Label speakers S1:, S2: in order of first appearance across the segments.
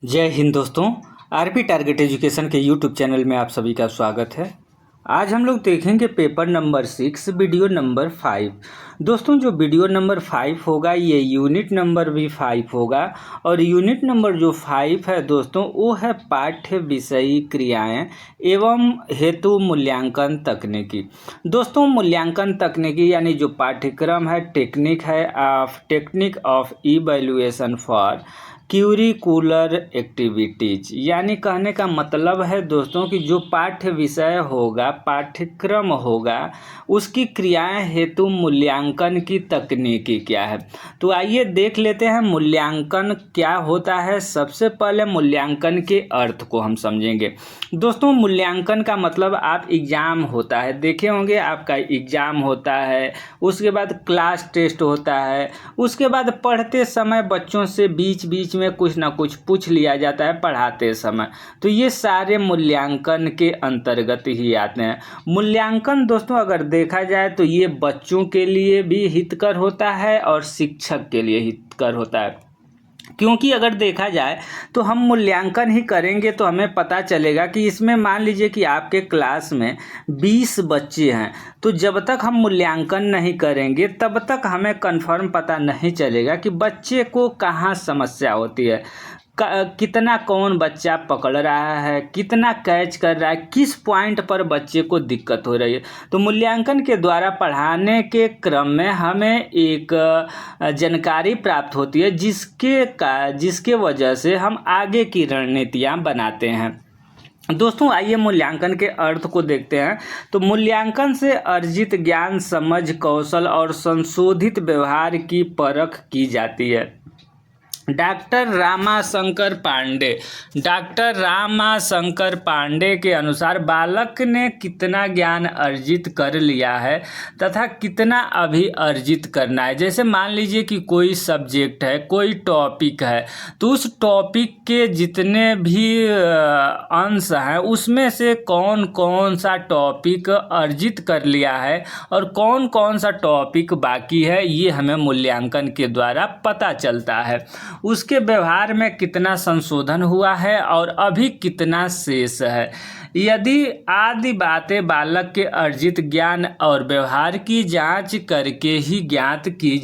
S1: जय हिंद दोस्तों। RP target education के यूट्यूब चैनल में आप सभी का स्वागत है। आज हम लोग देखेंगे पेपर नंबर 6 वीडियो नंबर 5। दोस्तों जो वीडियो नंबर 5 होगा ये यूनिट नंबर भी 5 होगा और यूनिट नंबर जो 5 है दोस्तों वो है पाठ्य विषयी क्रियाएं एवं हेतु मूल्यांकन तकनीकी। दोस्तों मूल्यांकन तकनीकी यानी जो पाठ्यक्रम है technique of evaluation for curricular activities, यानी कहने का मतलब है दोस्तों कि जो पाठ्य विषय होगा पाठ्यक्रम होगा उसकी क्रियाएं हेतु मूल्यांकन की तकनीकी क्या है। तो आइए देख लेते हैं मूल्यांकन क्या होता है। सबसे पहले मूल्यांकन के अर्थ को हम समझेंगे। दोस्तों मूल्यांकन का मतलब आप एग्ज़ाम होता है, देखे होंगे आपका एग्ज़ाम होता है, उसके बाद क्लास टेस्ट होता है, उसके बाद पढ़ते समय बच्चों से बीच बीच में कुछ ना कुछ पूछ लिया जाता है पढ़ाते समय। तो ये सारे मूल्यांकन के अंतर्गत ही आते हैं। मूल्यांकन दोस्तों अगर देखा जाए तो ये बच्चों के लिए भी हितकर होता है और शिक्षक के लिए हितकर होता है, क्योंकि अगर देखा जाए तो हम मूल्यांकन ही करेंगे तो हमें पता चलेगा कि इसमें मान लीजिए कि आपके क्लास में 20 बच्चे हैं, तो जब तक हम मूल्यांकन नहीं करेंगे तब तक हमें कंफर्म पता नहीं चलेगा कि बच्चे को कहाँ समस्या होती है, कितना कौन बच्चा पकड़ रहा है, कितना कैच कर रहा है, किस पॉइंट पर बच्चे को दिक्कत हो रही है। तो मूल्यांकन के द्वारा पढ़ाने के क्रम में हमें एक जानकारी प्राप्त होती है जिसके वजह से हम आगे की रणनीतियाँ बनाते हैं। दोस्तों आइए मूल्यांकन के अर्थ को देखते हैं। तो मूल्यांकन से अर्जित ज्ञान, समझ, कौशल और संशोधित व्यवहार की परख की जाती है। डॉक्टर रामाशंकर पांडे के अनुसार बालक ने कितना ज्ञान अर्जित कर लिया है तथा कितना अभी अर्जित करना है। जैसे मान लीजिए कि कोई सब्जेक्ट है, कोई टॉपिक है, तो उस टॉपिक के जितने भी अंश हैं उसमें से कौन कौन सा टॉपिक अर्जित कर लिया है और कौन कौन सा टॉपिक बाकी है, ये हमें मूल्यांकन के द्वारा पता चलता है। उसके व्यवहार में कितना संशोधन हुआ है और अभी कितना शेष है। यदि आदि बातें बालक के अर्जित ज्ञान और व्यवहार की जांच करके ही ज्ञात की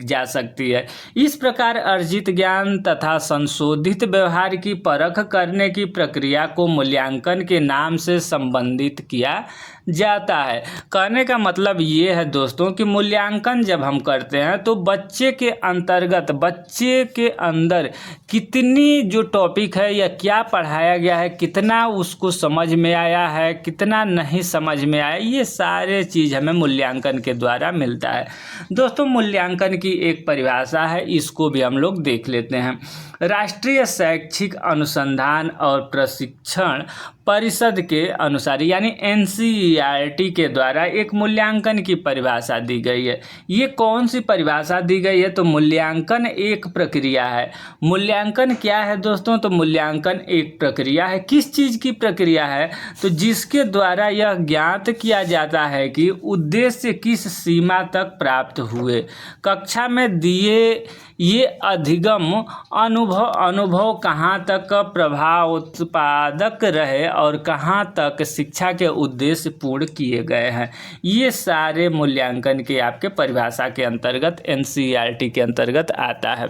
S1: जा सकती है। इस प्रकार अर्जित ज्ञान तथा संशोधित व्यवहार की परख करने की प्रक्रिया को मूल्यांकन के नाम से संबंधित किया जाता है। कहने का मतलब ये है दोस्तों कि मूल्यांकन जब हम करते हैं तो बच्चे के अंदर कितनी जो टॉपिक है या क्या पढ़ाया गया है, कितना उसको समझ में आया है, कितना नहीं समझ में आया, ये सारे चीज़ हमें मूल्यांकन के द्वारा मिलता है। दोस्तों मूल्यांकन की एक परिभाषा है, इसको भी हम लोग देख लेते हैं। राष्ट्रीय शैक्षिक अनुसंधान और प्रशिक्षण परिषद के अनुसार यानी NCERT के द्वारा एक मूल्यांकन की परिभाषा दी गई है। ये कौन सी परिभाषा दी गई है? तो मूल्यांकन एक प्रक्रिया है। मूल्यांकन क्या है दोस्तों? तो मूल्यांकन एक प्रक्रिया है। किस चीज़ की प्रक्रिया है? तो जिसके द्वारा यह ज्ञात किया जाता है कि उद्देश्य किस सीमा तक प्राप्त हुए, कक्षा में दिए ये अधिगम अनुभव कहाँ तक प्रभाव उत्पादक रहे और कहाँ तक शिक्षा के उद्देश्य पूर्ण किए गए हैं। ये सारे मूल्यांकन के आपके परिभाषा के अंतर्गत NCERT के अंतर्गत आता है।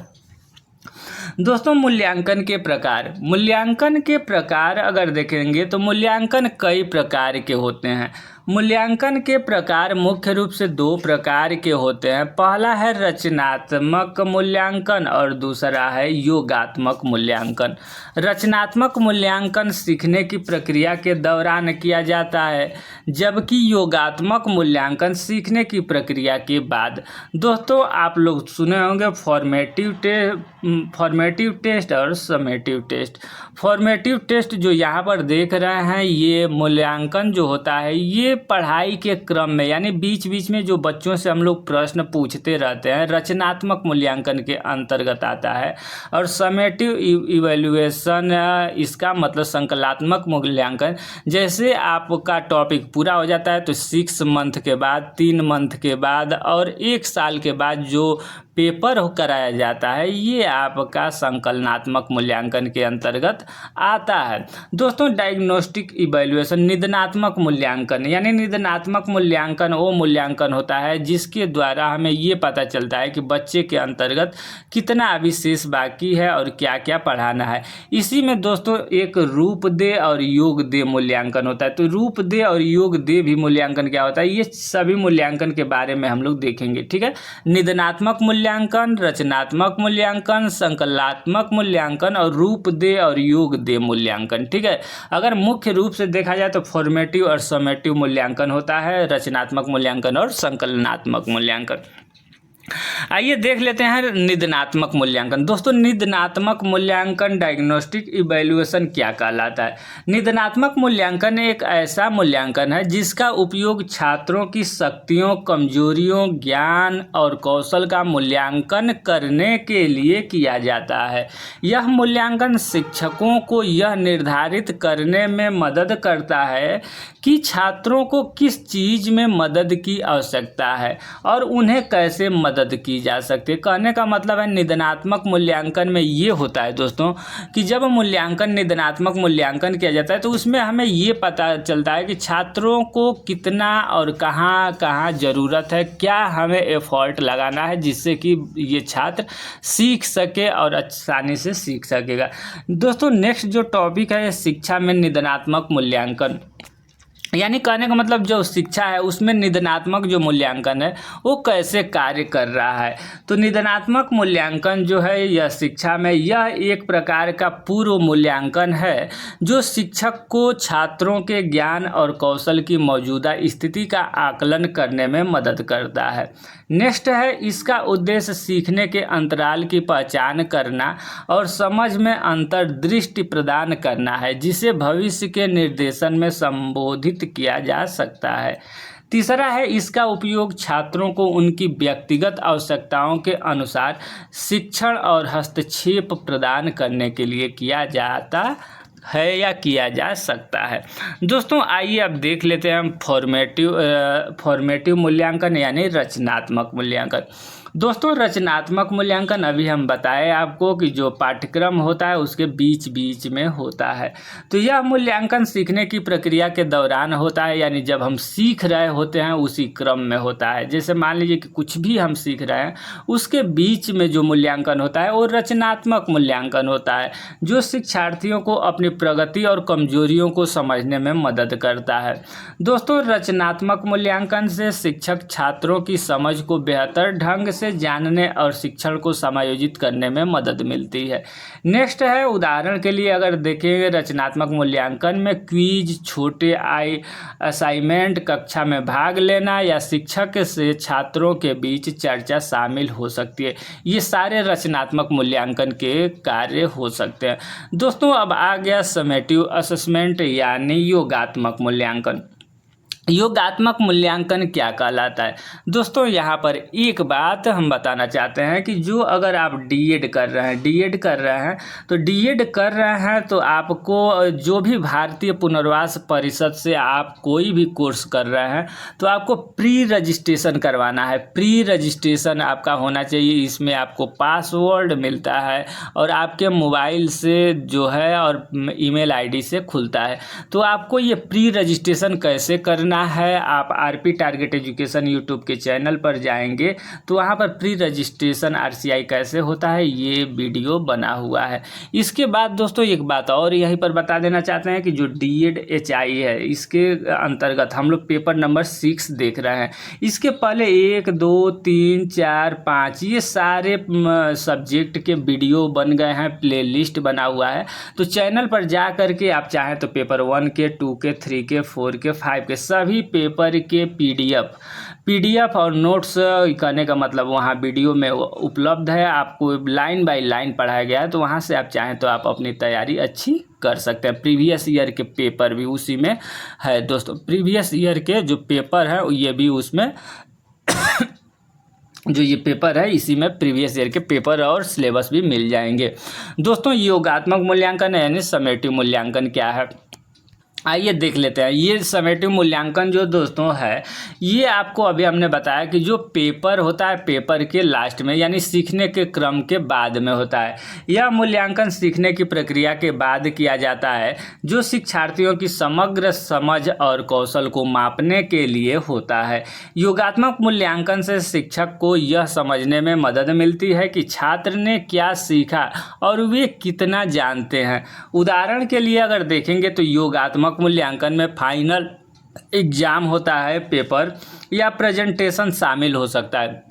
S1: दोस्तों मूल्यांकन के प्रकार अगर देखेंगे तो मूल्यांकन कई प्रकार के होते हैं। मूल्यांकन के प्रकार मुख्य रूप से 2 प्रकार के होते हैं। पहला है रचनात्मक मूल्यांकन और दूसरा है योगात्मक मूल्यांकन। रचनात्मक मूल्यांकन सीखने की प्रक्रिया के दौरान किया जाता है, जबकि योगात्मक मूल्यांकन सीखने की प्रक्रिया के बाद। दोस्तों आप लोग सुने होंगे फॉर्मेटिव टेस्ट और समेटिव टेस्ट। फॉर्मेटिव टेस्ट जो यहाँ पर देख रहे हैं, ये मूल्यांकन जो होता है ये के पढ़ाई के क्रम में यानी बीच बीच में जो बच्चों से हम लोग प्रश्न पूछते रहते हैं, रचनात्मक मूल्यांकन के अंतर्गत आता है। और समेटिव इवैल्यूएशन, इसका मतलब संकलनात्मक मूल्यांकन, जैसे आपका टॉपिक पूरा हो जाता है तो 6 मंथ के बाद, 3 मंथ के बाद और 1 साल के बाद जो पेपर कराया जाता है, ये आपका संकलनात्मक मूल्यांकन के अंतर्गत आता है। दोस्तों, डायग्नोस्टिक इवैल्यूएशन, निदानात्मक मूल्यांकन, यानी निदानात्मक मूल्यांकन वो मूल्यांकन होता है जिसके द्वारा हमें ये पता चलता है कि बच्चे के अंतर्गत कितना अभी शेष बाकी है और क्या क्या पढ़ाना है। इसी में दोस्तों एक रूप दे और योग दे मूल्यांकन होता है। तो रूप दे और योग दे भी मूल्यांकन क्या होता है, ये सभी मूल्यांकन के बारे में हम लोग देखेंगे। ठीक है, निदानात्मक मूल्यांकन, रचनात्मक मूल्यांकन, संकलनात्मक मूल्यांकन और रूप दे और योग दे मूल्यांकन। ठीक है, अगर मुख्य रूप से देखा जाए तो फॉर्मेटिव और समेटिव मूल्यांकन होता है, रचनात्मक मूल्यांकन और संकलनात्मक मूल्यांकन। आइए देख लेते हैं निदानात्मक मूल्यांकन। दोस्तों, निदानात्मक मूल्यांकन, डायग्नोस्टिक इवैल्यूएशन क्या कहलाता है? निदानात्मक मूल्यांकन एक ऐसा मूल्यांकन है जिसका उपयोग छात्रों की शक्तियों, कमजोरियों, ज्ञान और कौशल का मूल्यांकन करने के लिए किया जाता है। यह मूल्यांकन शिक्षकों को यह निर्धारित करने में मदद करता है कि छात्रों को किस चीज़ में मदद की आवश्यकता है और उन्हें कैसे मदद की जा सकती है। कहने का मतलब है निदानात्मक मूल्यांकन में ये होता है दोस्तों कि जब निदानात्मक मूल्यांकन किया जाता है तो उसमें हमें ये पता चलता है कि छात्रों को कितना और कहाँ कहाँ ज़रूरत है, क्या हमें एफर्ट लगाना है जिससे कि ये छात्र सीख सके और आसानी से सीख सकेगा। दोस्तों, नेक्स्ट जो टॉपिक है शिक्षा में निदानात्मक मूल्यांकन, यानी कहने का मतलब जो शिक्षा है उसमें निदानात्मक जो मूल्यांकन है वो कैसे कार्य कर रहा है। तो निदानात्मक मूल्यांकन जो है यह शिक्षा में यह एक प्रकार का पूर्व मूल्यांकन है जो शिक्षक को छात्रों के ज्ञान और कौशल की मौजूदा स्थिति का आकलन करने में मदद करता है। नेक्स्ट है, इसका उद्देश्य सीखने के अंतराल की पहचान करना और समझ में अंतर्दृष्टि प्रदान करना है जिसे भविष्य के निर्देशन में संबोधित किया जा सकता है। तीसरा है, इसका उपयोग छात्रों को उनकी व्यक्तिगत आवश्यकताओं के अनुसार शिक्षण और हस्तक्षेप प्रदान करने के लिए किया जाता है या किया जा सकता है। दोस्तों, आइए अब देख लेते हैं हम फॉर्मेटिव मूल्यांकन यानी रचनात्मक मूल्यांकन। दोस्तों, रचनात्मक मूल्यांकन अभी हम बताए आपको कि जो पाठ्यक्रम होता है उसके बीच बीच में होता है। तो यह मूल्यांकन सीखने की प्रक्रिया के दौरान होता है, यानी जब हम सीख रहे होते हैं उसी क्रम में होता है। जैसे मान लीजिए कि कुछ भी हम सीख रहे हैं उसके बीच में जो मूल्यांकन होता है वो रचनात्मक मूल्यांकन होता है जो शिक्षार्थियों को अपनी प्रगति और कमजोरियों को समझने में मदद करता है। दोस्तों, रचनात्मक मूल्यांकन से शिक्षक छात्रों की समझ को बेहतर ढंग से जानने और शिक्षण को समायोजित करने में मदद मिलती है। नेक्स्ट है, उदाहरण के लिए अगर देखेंगे रचनात्मक मूल्यांकन में क्विज, छोटे असाइनमेंट, कक्षा में भाग लेना या शिक्षक से छात्रों के बीच चर्चा शामिल हो सकती है। ये सारे रचनात्मक मूल्यांकन के कार्य हो सकते हैं। दोस्तों, अब आ गया समेटिव असेसमेंट यानी योगात्मक मूल्यांकन। योगात्मक मूल्यांकन क्या कहलाता है? दोस्तों, यहाँ पर एक बात हम बताना चाहते हैं कि जो अगर आप डीएड कर रहे हैं तो डीएड कर रहे हैं तो आपको जो भी भारतीय पुनर्वास परिषद से आप कोई भी कोर्स कर रहे हैं तो आपको प्री रजिस्ट्रेशन करवाना है। प्री रजिस्ट्रेशन आपका होना चाहिए। इसमें आपको पासवर्ड मिलता है और आपके मोबाइल से जो है और ईमेल आईडी से खुलता है। तो आपको ये प्री रजिस्ट्रेशन कैसे करना है, आप आरपी टारगेट एजुकेशन यूट्यूब के चैनल पर जाएंगे तो वहाँ पर प्री रजिस्ट्रेशन आरसीआई कैसे होता है ये वीडियो बना हुआ है। इसके बाद दोस्तों एक बात और यहीं पर बता देना चाहते हैं कि जो डीएड एचआई है इसके अंतर्गत हम लोग पेपर नंबर 6 देख रहे हैं। इसके पहले 1, 2, 3, 4, 5 ये सारे सब्जेक्ट के वीडियो बन गए हैं, प्ले लिस्ट बना हुआ है। तो चैनल पर जा करके आप चाहें तो पेपर 1 के, 2 के, 3 के, 4 के, 5 के सभी पेपर के PDF और नोट्स कहने का मतलब वहाँ वीडियो में उपलब्ध है, आपको लाइन बाय लाइन पढ़ाया गया है, तो वहाँ से आप चाहें तो आप अपनी तैयारी अच्छी कर सकते हैं। प्रीवियस ईयर के पेपर भी उसी में है दोस्तों, प्रीवियस ईयर के जो पेपर है ये भी उसमें जो ये पेपर है इसी में प्रीवियस ईयर के पेपर और सिलेबस भी मिल जाएंगे। दोस्तों योगात्मक मूल्यांकन यानी समेटिव मूल्यांकन क्या है, आइए देख लेते हैं। ये समेटिव मूल्यांकन जो दोस्तों है, ये आपको अभी हमने बताया कि जो पेपर होता है पेपर के लास्ट में यानी सीखने के क्रम के बाद में होता है। यह मूल्यांकन सीखने की प्रक्रिया के बाद किया जाता है, जो शिक्षार्थियों की समग्र समझ और कौशल को मापने के लिए होता है। योगात्मक मूल्यांकन से शिक्षक को यह समझने में मदद मिलती है कि छात्र ने क्या सीखा और वे कितना जानते हैं। उदाहरण के लिए अगर देखेंगे तो योगात्मक मूल्यांकन में फाइनल एग्जाम होता है, पेपर या प्रेजेंटेशन शामिल हो सकता है।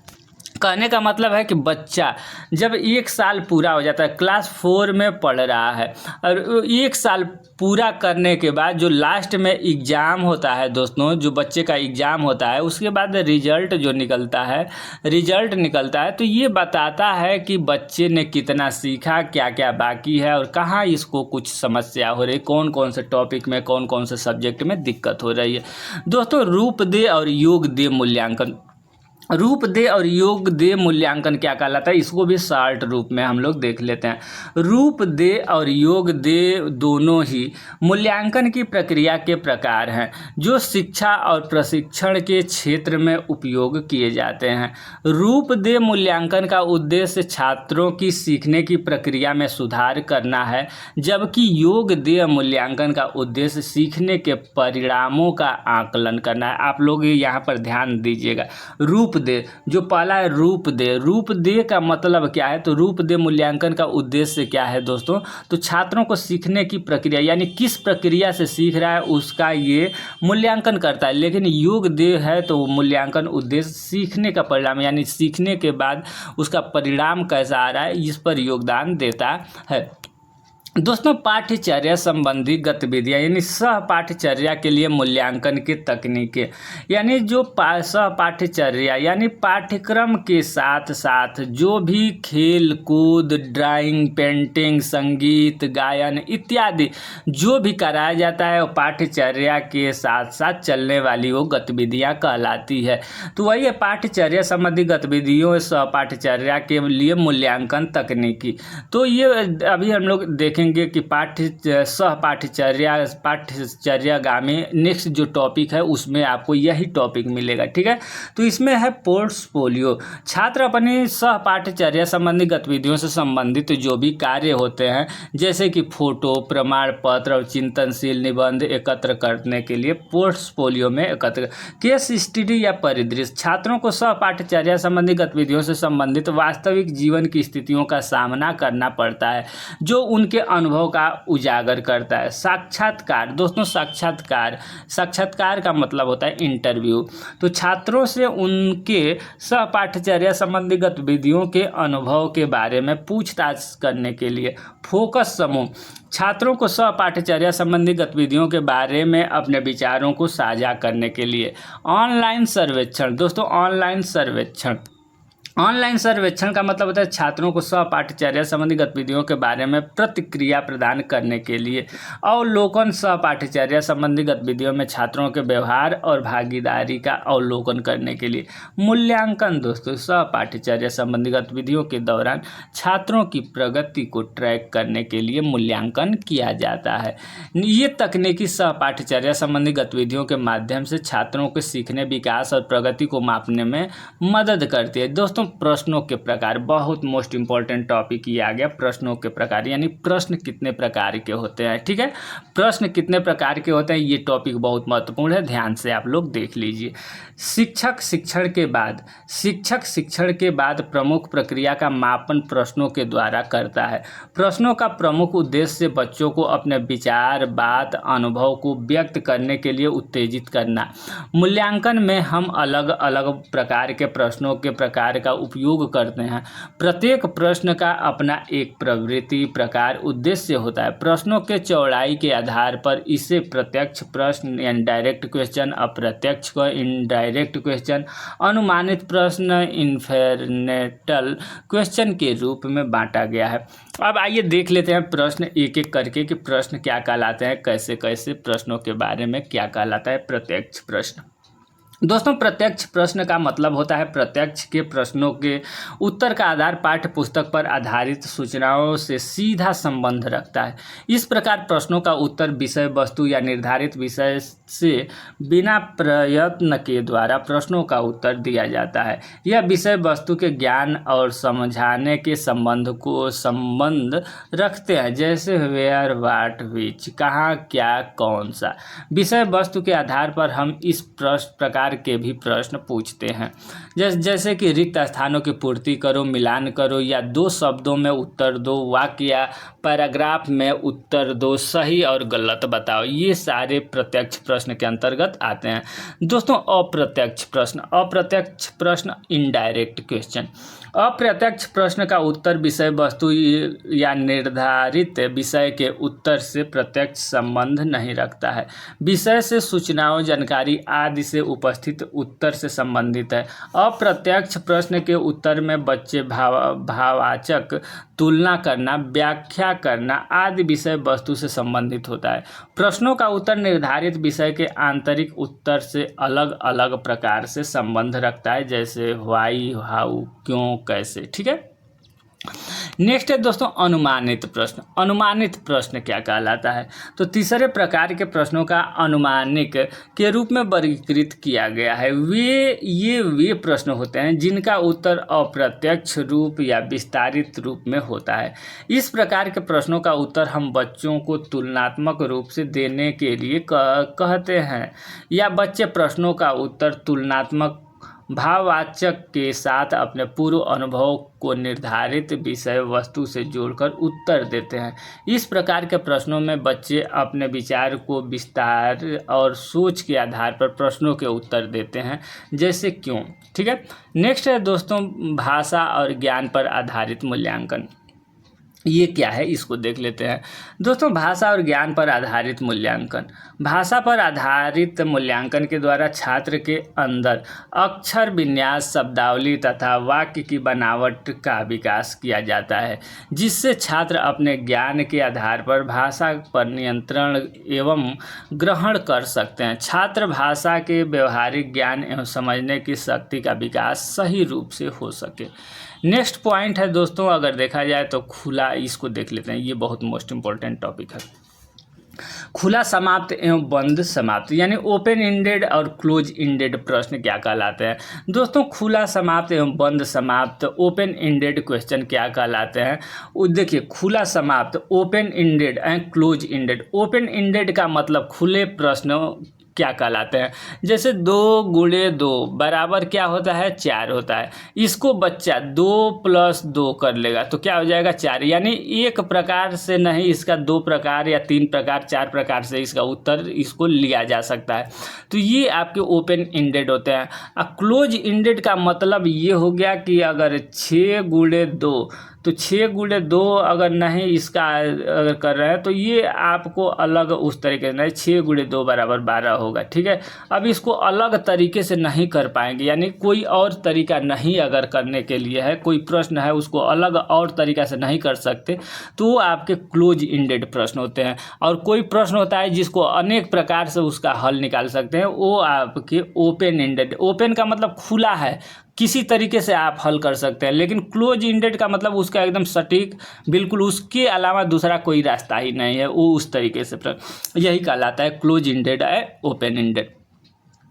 S1: कहने का मतलब है कि बच्चा जब 1 साल पूरा हो जाता है, क्लास 4 में पढ़ रहा है, और 1 साल पूरा करने के बाद जो लास्ट में एग्ज़ाम होता है दोस्तों, जो बच्चे का एग्ज़ाम होता है, उसके बाद रिजल्ट जो निकलता है, तो ये बताता है कि बच्चे ने कितना सीखा, क्या क्या बाकी है और कहाँ इसको कुछ समस्या हो रही, कौन कौन से टॉपिक में, कौन कौन से सब्जेक्ट में दिक्कत हो रही है। दोस्तों रूप दे और योग दे मूल्यांकन, रूप दे और योग दे मूल्यांकन क्या कहलाता है, इसको भी शॉर्ट रूप में हम लोग देख लेते हैं। रूप दे और योग दे दोनों ही मूल्यांकन की प्रक्रिया के प्रकार हैं, जो शिक्षा और प्रशिक्षण के क्षेत्र में उपयोग किए जाते हैं। रूप दे मूल्यांकन का उद्देश्य छात्रों की सीखने की प्रक्रिया में सुधार करना है, जबकि योग दे मूल्यांकन का उद्देश्य सीखने के परिणामों का आकलन करना है। आप लोग यहाँ पर ध्यान दीजिएगा। रूप दे, जो पहला है रूप दे का मतलब क्या है, तो रूप दे मूल्यांकन का उद्देश्य क्या है दोस्तों, तो छात्रों को सीखने की प्रक्रिया यानी किस प्रक्रिया से सीख रहा है उसका ये मूल्यांकन करता है। लेकिन योग दे है तो मूल्यांकन उद्देश्य सीखने का परिणाम यानी सीखने के बाद उसका परिणाम कैसा आ रहा है, इस पर योगदान देता है। दोस्तों पाठ्यचर्या संबंधी गतिविधियाँ यानी सह पाठ्यचर्या के लिए मूल्यांकन की तकनीकें, यानी जो सह पाठ्यचर्या यानी पाठ्यक्रम के साथ साथ जो भी खेल कूद, ड्राइंग, पेंटिंग, संगीत, गायन इत्यादि जो भी कराया जाता है वो पाठ्यचर्या के साथ साथ चलने वाली वो गतिविधियाँ कहलाती है। तो वही है पाठ्यचर्या संबंधी गतिविधियों सह पाठ्यचर्या के लिए मूल्यांकन तकनीकी। तो ये अभी हम लोग देखें कि सह पाठ्यचर्यागामी नेक्स्ट जो टॉपिक है उसमें आपको यही टॉपिक मिलेगा, ठीक है। तो इसमें है पोर्टफोलियो। छात्र अपनी सह पाठ्यचर्या संबंधी गतिविधियों से संबंधित जो भी कार्य होते हैं, जैसे कि फोटो, प्रमाण पत्र और चिंतनशील निबंध एकत्र करने के लिए पोर्टफोलियो में एकत्र केस स्टडी या परिदृश्य, छात्रों को सह पाठ्यचर्या संबंधी गतिविधियों से संबंधित वास्तविक जीवन की स्थितियों का सामना करना पड़ता है, जो उनके अनुभव का उजागर करता है। साक्षात्कार, दोस्तों साक्षात्कार का मतलब होता है इंटरव्यू। तो छात्रों से उनके सह पाठ्यचर्या संबंधी गतिविधियों के अनुभव के बारे में पूछताछ करने के लिए। फोकस समूह, छात्रों को सह पाठ्यचर्या संबंधी गतिविधियों के बारे में अपने विचारों को साझा करने के लिए। ऑनलाइन सर्वेक्षण, दोस्तों ऑनलाइन सर्वेक्षण का मतलब होता है छात्रों को सह पाठ्यचर्या संबंधी गतिविधियों के बारे में प्रतिक्रिया प्रदान करने के लिए। अवलोकन, सह पाठ्यचर्या संबंधी गतिविधियों में छात्रों के व्यवहार और भागीदारी का अवलोकन करने के लिए। मूल्यांकन, दोस्तों सह पाठ्यचर्या संबंधी गतिविधियों के दौरान छात्रों की प्रगति को ट्रैक करने के लिए मूल्यांकन किया जाता है। ये तकनीकी सह पाठ्यचर्या संबंधी गतिविधियों के माध्यम से छात्रों के सीखने, विकास और प्रगति को मापने में मदद करती है। दोस्तों प्रश्नों के प्रकार, बहुत मोस्ट इंपॉर्टेंट टॉपिक ये आ गया, प्रश्नों के प्रकार यानी प्रश्न कितने प्रकार के होते हैं, ठीक है। प्रश्न कितने प्रकार के होते हैं ये टॉपिक बहुत महत्वपूर्ण है, ध्यान से आप लोग देख लीजिए। शिक्षक शिक्षण के बाद प्रमुख प्रक्रिया का मापन प्रश्नों के द्वारा करता है। प्रश्नों का प्रमुख उद्देश्य बच्चों को अपने विचार, बात, अनुभव को व्यक्त करने के लिए उत्तेजित करना। मूल्यांकन में हम अलग अलग प्रकार के प्रश्नों के प्रकार का का उपयोग करते हैं। प्रत्येक प्रश्न का अपना एक प्रवृत्ति, प्रकार, उद्देश्य होता है। प्रश्नों के चौड़ाई के आधार पर इसे प्रत्यक्ष प्रश्न यानी डायरेक्ट क्वेश्चन, अप्रत्यक्ष को इनडायरेक्ट क्वेश्चन, अनुमानित प्रश्न इन्फेरेंशियल क्वेश्चन के रूप में बांटा गया है। अब आइए देख लेते हैं प्रश्न एक एक करके कि प्रश्न क्या कहलाते हैं, कैसे कैसे प्रश्नों के बारे में क्या कहलाता है प्रत्यक्ष प्रश्न। दोस्तों, प्रत्यक्ष प्रश्न का मतलब होता है प्रत्यक्ष के प्रश्नों के उत्तर का आधार पाठ्य पुस्तक पर आधारित सूचनाओं से सीधा संबंध रखता है। इस प्रकार प्रश्नों का उत्तर विषय वस्तु या निर्धारित विषय से बिना प्रयत्न के द्वारा प्रश्नों का उत्तर दिया जाता है। यह विषय वस्तु के ज्ञान और समझाने के संबंध रखते हैं, जैसे वेयर, व्हाट, विच, कहाँ, क्या, कौन सा। विषय वस्तु के आधार पर हम इस प्रकार के भी प्रश्न पूछते हैं, जैसे कि रिक्त स्थानों की पूर्ति करो, मिलान करो, या दो शब्दों में उत्तर दो, वाक्य या पैराग्राफ में उत्तर दो, सही और गलत बताओ। ये सारे प्रत्यक्ष प्रश्न के अंतर्गत आते हैं। दोस्तों, अप्रत्यक्ष प्रश्न इनडायरेक्ट क्वेश्चन। अप्रत्यक्ष प्रश्न का उत्तर विषय वस्तु या निर्धारित विषय के उत्तर से प्रत्यक्ष संबंध नहीं रखता है। विषय से सूचनाओं, जानकारी आदि से उपस्थित उत्तर से संबंधित है। अप्रत्यक्ष प्रश्न के उत्तर में बच्चे भाववाचक, तुलना करना, व्याख्या करना आदि विषय वस्तु से संबंधित होता है। प्रश्नों का उत्तर निर्धारित विषय के आंतरिक उत्तर से अलग अलग प्रकार से संबंध रखता है, जैसे व्हाई, हाउ, क्यों, कैसे। ठीक है। नेक्स्ट है दोस्तों अनुमानित प्रश्न। अनुमानित प्रश्न क्या कहलाता है? तो तीसरे प्रकार के प्रश्नों का अनुमानिक के रूप में वर्गीकृत किया गया है। वे प्रश्न होते हैं जिनका उत्तर अप्रत्यक्ष रूप या विस्तारित रूप में होता है। इस प्रकार के प्रश्नों का उत्तर हम बच्चों को तुलनात्मक रूप से देने के लिए कहते हैं, या बच्चे प्रश्नों का उत्तर तुलनात्मक भाववाचक के साथ अपने पूर्व अनुभव को निर्धारित विषय वस्तु से जोड़कर उत्तर देते हैं। इस प्रकार के प्रश्नों में बच्चे अपने विचार को विस्तार और सोच के आधार पर प्रश्नों के उत्तर देते हैं, जैसे क्यों। ठीक है। नेक्स्ट है दोस्तों भाषा और ज्ञान पर आधारित मूल्यांकन। ये क्या है इसको देख लेते हैं। दोस्तों, भाषा और ज्ञान पर आधारित मूल्यांकन। भाषा पर आधारित मूल्यांकन के द्वारा छात्र के अंदर अक्षर विन्यास, शब्दावली तथा वाक्य की बनावट का विकास किया जाता है, जिससे छात्र अपने ज्ञान के आधार पर भाषा पर नियंत्रण एवं ग्रहण कर सकते हैं। छात्र भाषा के व्यवहारिक ज्ञान एवं समझने की शक्ति का विकास सही रूप से हो सके। नेक्स्ट पॉइंट है दोस्तों, अगर देखा जाए तो खुला, इसको देख लेते हैं। ये बहुत मोस्ट इम्पोर्टेंट टॉपिक है। खुला समाप्त एवं बंद समाप्त, यानी ओपन इंडेड और क्लोज इंडेड प्रश्न क्या कहलाते हैं? दोस्तों, खुला समाप्त एवं बंद समाप्त ओपन इंडेड क्वेश्चन क्या कहलाते हैं? देखिए, खुला समाप्त open ended and close ended. Open ended का मतलब खुले प्रश्न क्या कहलाते हैं? जैसे 2 गुणे 2 बराबर क्या होता है? 4 होता है। इसको बच्चा 2 + 2 कर लेगा तो क्या हो जाएगा? 4। यानी एक प्रकार से नहीं, इसका 2 प्रकार या 3 प्रकार 4 प्रकार से इसका उत्तर इसको लिया जा सकता है। तो ये आपके ओपन इंडेड होते हैं। क्लोज इंडेड का मतलब ये हो गया कि अगर 6 गुणे 2 तो 6 गुणे 2 अगर नहीं इसका अगर कर रहे हैं तो ये आपको अलग उस तरीके से नहीं, 6 गुणे 2 बराबर 12 होगा। ठीक है। अब इसको अलग तरीके से नहीं कर पाएंगे, यानी कोई और तरीका नहीं अगर करने के लिए है, कोई प्रश्न है उसको अलग और तरीका से नहीं कर सकते, तो वो आपके क्लोज इंडेड प्रश्न होते हैं। और कोई प्रश्न होता है जिसको अनेक प्रकार से उसका हल निकाल सकते हैं, वो आपके ओपन इंडेड। ओपन का मतलब खुला है, किसी तरीके से आप हल कर सकते हैं, लेकिन क्लोज इंडेड का मतलब उसका एकदम सटीक, बिल्कुल उसके अलावा दूसरा कोई रास्ता ही नहीं है, वो उस तरीके से यही कहलाता है क्लोज इंडेड है ओपन इंडेड।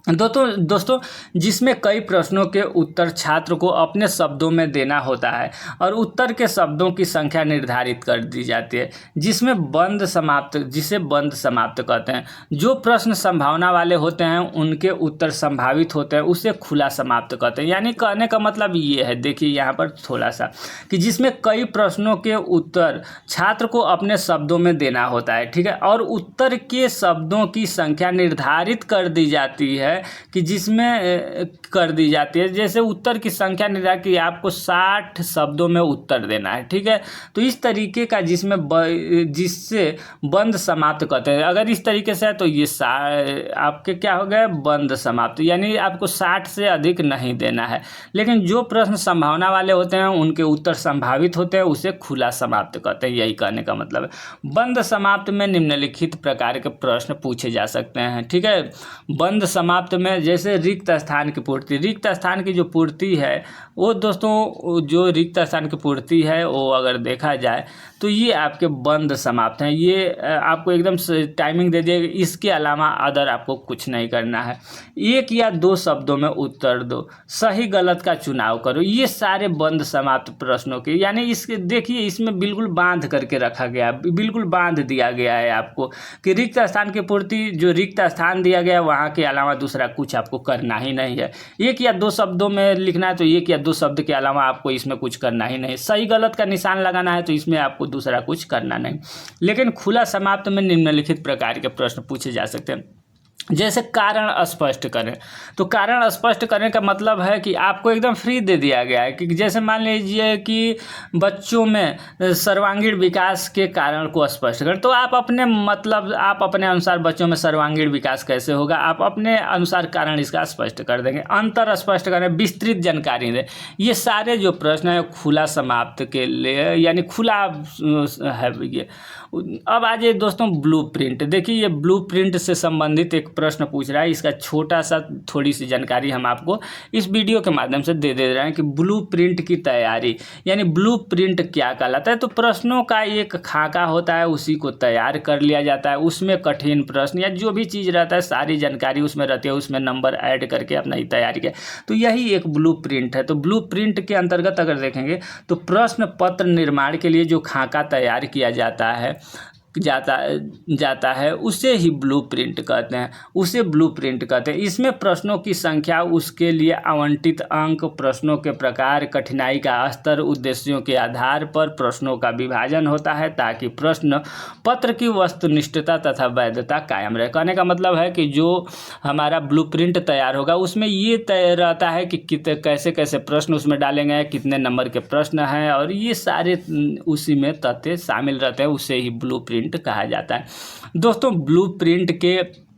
S1: दोस्तों जिसमें कई प्रश्नों के उत्तर छात्र को अपने शब्दों में देना होता है और उत्तर के शब्दों की संख्या निर्धारित कर दी जाती है, जिसे बंद समाप्त कहते हैं। जो प्रश्न संभावना वाले होते हैं उनके उत्तर संभावित होते हैं, उसे खुला समाप्त कहते हैं। यानी कहने का मतलब ये है, देखिए यहाँ पर थोड़ा सा, कि जिसमें कई प्रश्नों के उत्तर छात्र को अपने शब्दों में देना होता है, ठीक है, और उत्तर के शब्दों की संख्या निर्धारित कर दी जाती है, है कि जिसमें कर दी जाती है। जैसे उत्तर की संख्या निर्धारित की आपको 60 शब्दों में उत्तर देना है, ठीक है। तो इस तरीके का जिससे बंद समाप्त कहते हैं। अगर इस तरीके से है तो ये आपके क्या हो गया, बंद समाप्त, यानी आपको 60 से अधिक नहीं देना है। लेकिन जो प्रश्न संभावना वाले होते हैं उनके उत्तर संभावित होते हैं, उसे खुला समाप्त कहते हैं। यही कहने का मतलब है। बंद समाप्त में निम्नलिखित प्रकार के प्रश्न पूछे जा सकते हैं, ठीक है। बंद समाप्त में जैसे रिक्त स्थान की पूर्ति, रिक्त स्थान की जो पूर्ति है वो दोस्तों, जो रिक्त स्थान की पूर्ति है वो अगर देखा जाए तो ये आपके बंद समाप्त हैं। ये आपको एकदम टाइमिंग दे दिएगा, इसके अलावा अदर आपको कुछ नहीं करना है। 1 या 2 शब्दों में उत्तर दो, सही गलत का चुनाव करो। ये सारे बंद समाप्त प्रश्नों के, यानी इसके देखिए इसमें बिल्कुल बांध करके रखा गया, बिल्कुल बांध दिया गया है आपको कि रिक्त स्थान की पूर्ति, जो रिक्त स्थान दिया गया वहाँ के अलावा दूसरा कुछ आपको करना ही नहीं है। 1 या 2 शब्दों में लिखना है तो 1 या 2 शब्द के अलावा आपको इसमें कुछ करना ही नहीं। सही गलत का निशान लगाना है तो इसमें आपको दूसरा कुछ करना नहीं। लेकिन खुला समाप्त में निम्नलिखित प्रकार के प्रश्न पूछे जा सकते हैं। जैसे कारण स्पष्ट करें, तो कारण स्पष्ट करने का मतलब है कि आपको एकदम फ्री दे दिया गया है कि जैसे मान लीजिए कि बच्चों में सर्वांगीण विकास के कारण को स्पष्ट करें, तो आप अपने मतलब आप अपने अनुसार बच्चों में सर्वांगीण विकास कैसे होगा, आप अपने अनुसार कारण इसका स्पष्ट कर देंगे। अंतर स्पष्ट करें, विस्तृत जानकारी दें। ये सारे जो प्रश्न है खुला समाप्त के लिए, यानी खुला है ये। अब आ जाइए दोस्तों ब्लूप्रिंट। देखिए ये ब्लूप्रिंट से संबंधित एक प्रश्न पूछ रहा है, इसका छोटा सा थोड़ी सी जानकारी हम आपको इस वीडियो के माध्यम से दे रहे हैं कि ब्लूप्रिंट की तैयारी, यानी ब्लूप्रिंट क्या कहलाता है। तो प्रश्नों का एक खाका होता है, उसी को तैयार कर लिया जाता है, उसमें कठिन प्रश्न या जो भी चीज़ रहता है सारी जानकारी उसमें रहती है, उसमें नंबर ऐड करके अपना ही तैयारी किया, तो यही एक ब्लूप्रिंट है। तो ब्लूप्रिंट के अंतर्गत अगर देखेंगे तो प्रश्न पत्र निर्माण के लिए जो खाका तैयार किया जाता है उसे ही ब्लूप्रिंट कहते हैं, उसे ब्लूप्रिंट कहते हैं। इसमें प्रश्नों की संख्या, उसके लिए आवंटित अंक, प्रश्नों के प्रकार, कठिनाई का स्तर, उद्देश्यों के आधार पर प्रश्नों का विभाजन होता है ताकि प्रश्न पत्र की वस्तुनिष्ठता तथा वैधता कायम रहे। कहने का मतलब है कि जो हमारा ब्लूप्रिंट तैयार होगा उसमें ये तय रहता है कि कैसे कैसे प्रश्न उसमें डालेंगे, कितने नंबर के प्रश्न हैं, और ये सारे उसी में तथ्य शामिल रहते हैं, उसे ही ब्लूप्रिंट कहा जाता है। दोस्तों ब्लूप्रिंट के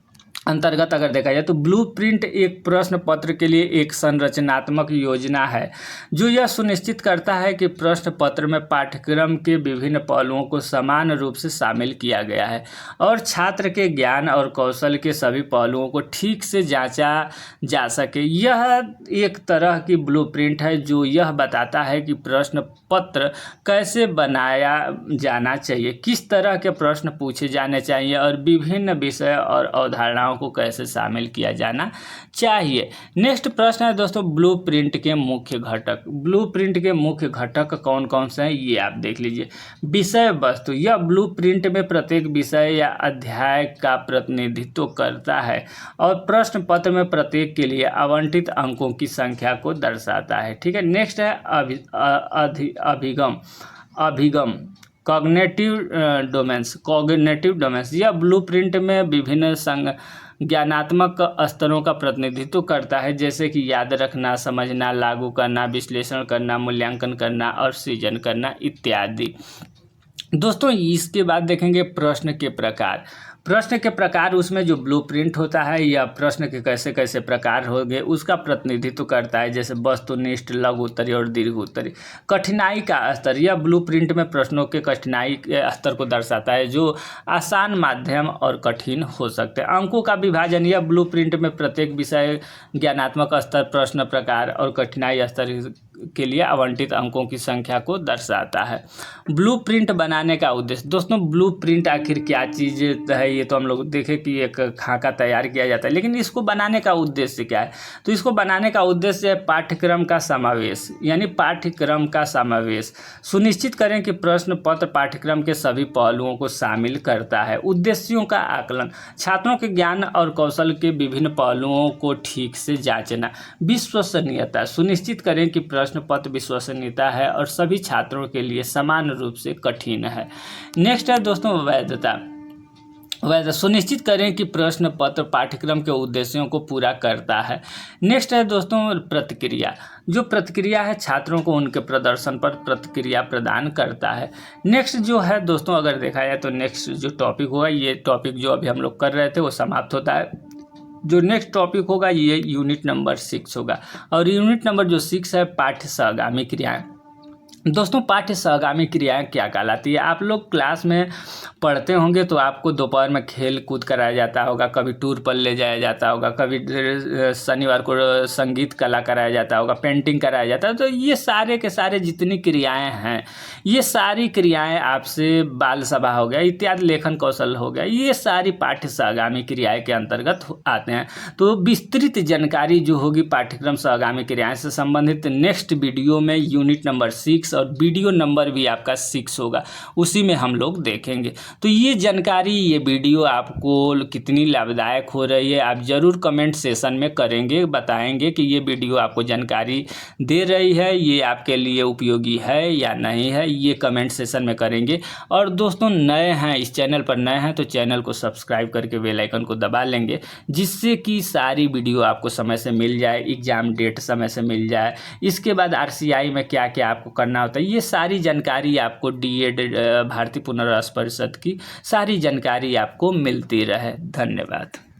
S1: अंतर्गत अगर देखा जाए तो ब्लूप्रिंट एक प्रश्न पत्र के लिए एक संरचनात्मक योजना है जो यह सुनिश्चित करता है कि प्रश्न पत्र में पाठ्यक्रम के विभिन्न पहलुओं को समान रूप से शामिल किया गया है और छात्र के ज्ञान और कौशल के सभी पहलुओं को ठीक से जांचा जा सके। यह एक तरह की ब्लूप्रिंट है जो यह बताता है कि प्रश्न पत्र कैसे बनाया जाना चाहिए, किस तरह के प्रश्न पूछे जाने चाहिए और विभिन्न विषय और अवधारणाओं को कैसे शामिल किया जाना चाहिए। नेक्स्ट प्रश्न है दोस्तों ब्लूप्रिंट के मुख्य घटक। ब्लूप्रिंट के मुख्य घटक कौन कौन से हैं ये आप देख लीजिए। विषय वस्तु, यह ब्लूप्रिंट में प्रत्येक विषय या अध्याय का प्रतिनिधित्व करता है और प्रश्न पत्र में प्रत्येक के लिए आवंटित अंकों की संख्या को दर्शाता है। ठीक है। नेक्स्ट है अभिगम कॉग्निटिव डोमेन्स। यह ब्लूप्रिंट में विभिन्न ज्ञानात्मक स्तरों का प्रतिनिधित्व करता है, जैसे कि याद रखना, समझना, लागू करना, विश्लेषण करना, मूल्यांकन करना और सृजन करना इत्यादि। दोस्तों इसके बाद देखेंगे प्रश्न के प्रकार। प्रश्न के प्रकार, उसमें जो ब्लूप्रिंट होता है या प्रश्न के कैसे कैसे प्रकार होंगे उसका प्रतिनिधित्व करता है, जैसे वस्तुनिष्ठ, लघु उत्तरीय और दीर्घ उत्तरीय। कठिनाई का स्तर, यह ब्लूप्रिंट में प्रश्नों के कठिनाई के स्तर को दर्शाता है जो आसान, माध्यम और कठिन हो सकते हैं। अंकों का विभाजन, यह ब्लूप्रिंट में प्रत्येक विषय, ज्ञानात्मक स्तर, प्रश्न प्रकार और कठिनाई स्तर के लिए आवंटित अंकों की संख्या को दर्शाता है। ब्लूप्रिंट बनाने का उद्देश्य। दोस्तों ब्लूप्रिंट आखिर क्या चीज़ है ये तो हम लोग देखें कि एक खाका तैयार किया जाता है, लेकिन इसको बनाने का उद्देश्य क्या है। तो इसको बनाने का उद्देश्य है पाठ्यक्रम का समावेश, यानी पाठ्यक्रम का समावेश सुनिश्चित करें कि प्रश्न पत्र पाठ्यक्रम के सभी पहलुओं को शामिल करता है। उद्देश्यों का आकलन, छात्रों के ज्ञान और कौशल के विभिन्न पहलुओं को ठीक से जांचना। विश्वसनीयता, सुनिश्चित करें कि प्रश्न पत्र विश्वसनीयता है और सभी छात्रों के लिए समान रूप से कठिन है। नेक्स्ट है दोस्तों वैधता। वैसे सुनिश्चित करें कि प्रश्न पत्र पाठ्यक्रम के उद्देश्यों को पूरा करता है। नेक्स्ट है दोस्तों प्रतिक्रिया। जो प्रतिक्रिया है छात्रों को उनके प्रदर्शन पर प्रतिक्रिया प्रदान करता है। नेक्स्ट जो है दोस्तों अगर देखा जाए तो नेक्स्ट जो टॉपिक होगा, ये टॉपिक जो अभी हम लोग कर रहे थे वो समाप्त होता है। जो नेक्स्ट टॉपिक होगा ये यूनिट नंबर 6 होगा, और यूनिट नंबर जो 6 है पाठ्य सहगामी क्रियाएं। दोस्तों पाठ्य सहगामी क्रियाएं क्या कहलाती है? आप लोग क्लास में पढ़ते होंगे तो आपको दोपहर में खेल कूद कराया जाता होगा, कभी टूर पर ले जाया जाता होगा, कभी शनिवार को संगीत कला कराया जाता होगा, पेंटिंग कराया जाता है। तो ये सारे के सारे जितनी क्रियाएं हैं, ये सारी क्रियाएं आपसे बाल सभा हो गया इत्यादि, लेखन कौशल हो गया, ये सारी पाठ्य सहगामी क्रियाएं के अंतर्गत आते हैं। तो विस्तृत जानकारी जो होगी पाठ्यक्रम सहगामी क्रियाएं से संबंधित नेक्स्ट वीडियो में यूनिट नंबर 6 और वीडियो नंबर भी आपका 6 होगा, उसी में हम लोग देखेंगे। तो ये जानकारी, ये वीडियो आपको कितनी लाभदायक हो रही है आप ज़रूर कमेंट सेशन में करेंगे, बताएंगे कि ये वीडियो आपको जानकारी दे रही है, ये आपके लिए उपयोगी है या नहीं है, ये कमेंट सेशन में करेंगे। और दोस्तों नए हैं, इस चैनल पर नए हैं तो चैनल को सब्सक्राइब करके बेल आइकन को दबा लेंगे, जिससे कि सारी वीडियो आपको समय से मिल जाए, एग्ज़ाम डेट समय से मिल जाए, इसके बाद RCI में क्या क्या आपको करना होता है, ये सारी जानकारी आपको DED भारतीय पुनर्वास परिषद की सारी जानकारी आपको मिलती रहे। धन्यवाद।